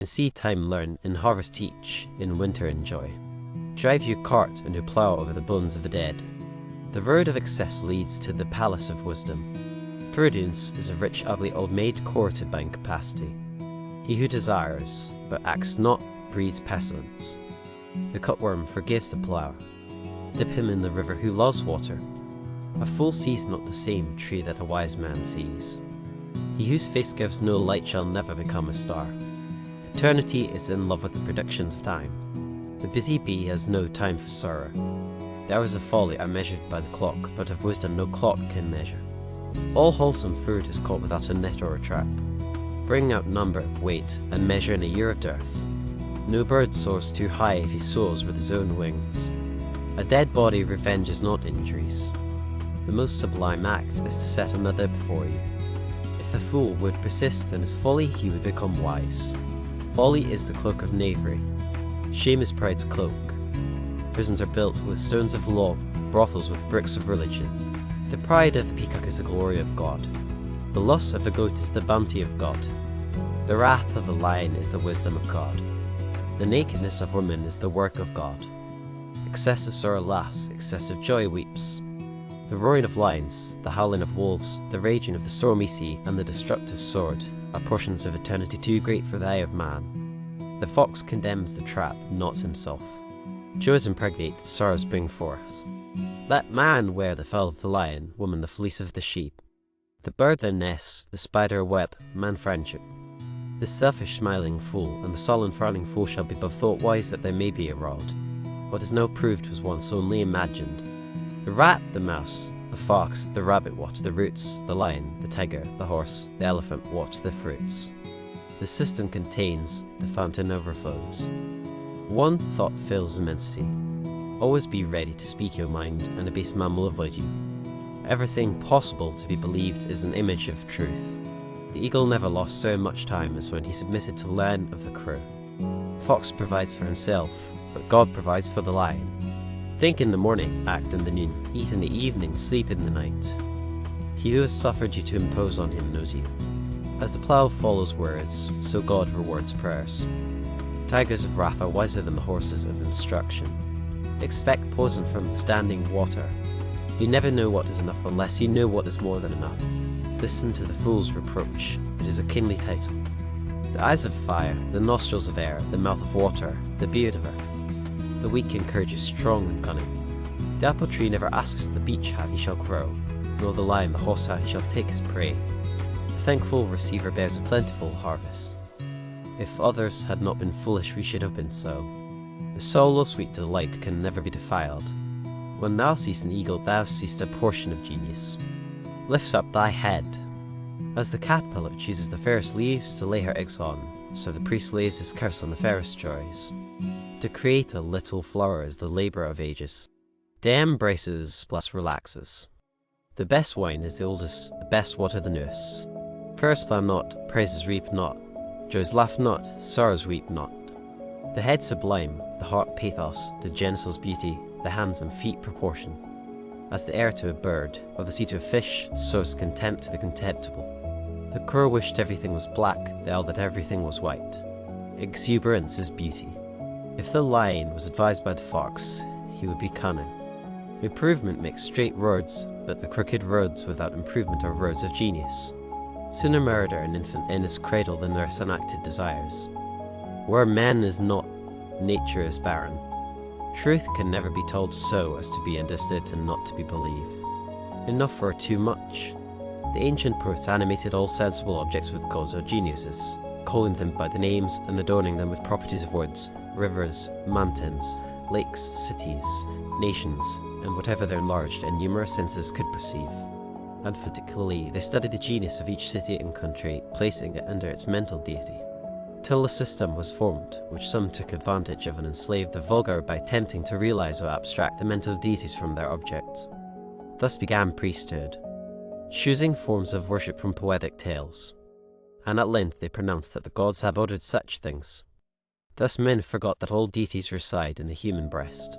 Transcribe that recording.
In seed time learn, in harvest teach, in winter enjoy. Drive your cart and your plough over the bones of the dead. The road of excess leads to the palace of wisdom. Prudence is a rich, ugly old maid courted by incapacity. He who desires, but acts not, breeds pestilence. The cutworm forgives the plough. Dip him in the river who loves water. A fool sees not the same tree that a wise man sees. He whose face gives no light shall never become a star. Eternity is in love with the predictions of time. The busy bee has no time for sorrow. The hours of folly are measured by the clock, but of wisdom no clock can measure. All wholesome food is caught without a net or a trap. Bring out number, weight, and measure in a year of dearth. No bird soars too high if he soars with his own wings. A dead body revenges not injuries. The most sublime act is to set another before you. If the fool would persist in his folly, he would become wise. Folly is the cloak of knavery. Shame is pride's cloak. Prisons are built with stones of law, brothels with bricks of religion. The pride of the peacock is the glory of God. The lust of the goat is the bounty of God. The wrath of the lion is the wisdom of God. The nakedness of woman is the work of God. Excessive sorrow laughs, excessive joy weeps. The roaring of lions, the howling of wolves, the raging of the stormy sea, and the destructive sword are portions of eternity too great for the eye of man. The fox condemns the trap, not himself. Joys impregnate, sorrows bring forth. Let man wear the fell of the lion, woman the fleece of the sheep. The bird their nest, the spider a web, man friendship. The selfish smiling fool and the sullen frowning fool shall be both thought wise that there may be a rod. What is now proved was once only imagined. The rat, the mouse, the fox, the rabbit watch the roots, the lion, the tiger, the horse, the elephant watch the fruits. The system contains, the fountain overflows. One thought fills immensity. Always be ready to speak your mind, and a base man will avoid you. Everything possible to be believed is an image of truth. The eagle never lost so much time as when he submitted to learn of the crow. Fox provides for himself, but God provides for the lion. Think in the morning, act in the noon, eat in the evening, sleep in the night. He who has suffered you to impose on him knows you. As the plough follows words, so God rewards prayers. Tigers of wrath are wiser than the horses of instruction. Expect poison from the standing water. You never know what is enough unless you know what is more than enough. Listen to the fool's reproach. It is a kingly title. The eyes of fire, the nostrils of air, the mouth of water, the beard of earth. The weak encourages strong and cunning. The apple tree never asks the beech how he shall grow, nor the lion the horse how he shall take his prey. The thankful receiver bears a plentiful harvest. If others had not been foolish, we should have been so. The soul of sweet delight can never be defiled. When thou seest an eagle, thou seest a portion of genius. Lift up thy head. As the caterpillar chooses the fairest leaves to lay her eggs on, so the priest lays his curse on the fairest joys. To create a little flower is the labor of ages. Day embraces plus relaxes. The best wine is the oldest, the best water the newest. Prayers plough not, praises reap not. Joys laugh not, sorrows weep not. The head sublime, the heart pathos, the genitals beauty, the hands and feet proportion. As the air to a bird, or the sea to a fish, so is contempt to the contemptible. The crow wished everything was black, the owl that everything was white. Exuberance is beauty. If the lion was advised by the fox, he would be cunning. Improvement makes straight roads, but the crooked roads without improvement are roads of genius. Sooner murder an infant in his cradle than nurse unacted desires. Where man is not, nature is barren. Truth can never be told so as to be understood and not to be believed. Enough or too much. The ancient poets animated all sensible objects with gods or geniuses, calling them by the names and adorning them with properties of woods, rivers, mountains, lakes, cities, nations, and whatever their enlarged and numerous senses could perceive. And particularly, they studied the genius of each city and country, placing it under its mental deity, till a system was formed, which some took advantage of and enslaved the vulgar by attempting to realize or abstract the mental deities from their objects. Thus began priesthood, choosing forms of worship from poetic tales, and at length they pronounced that the gods had ordered such things. Thus men forgot that all deities reside in the human breast.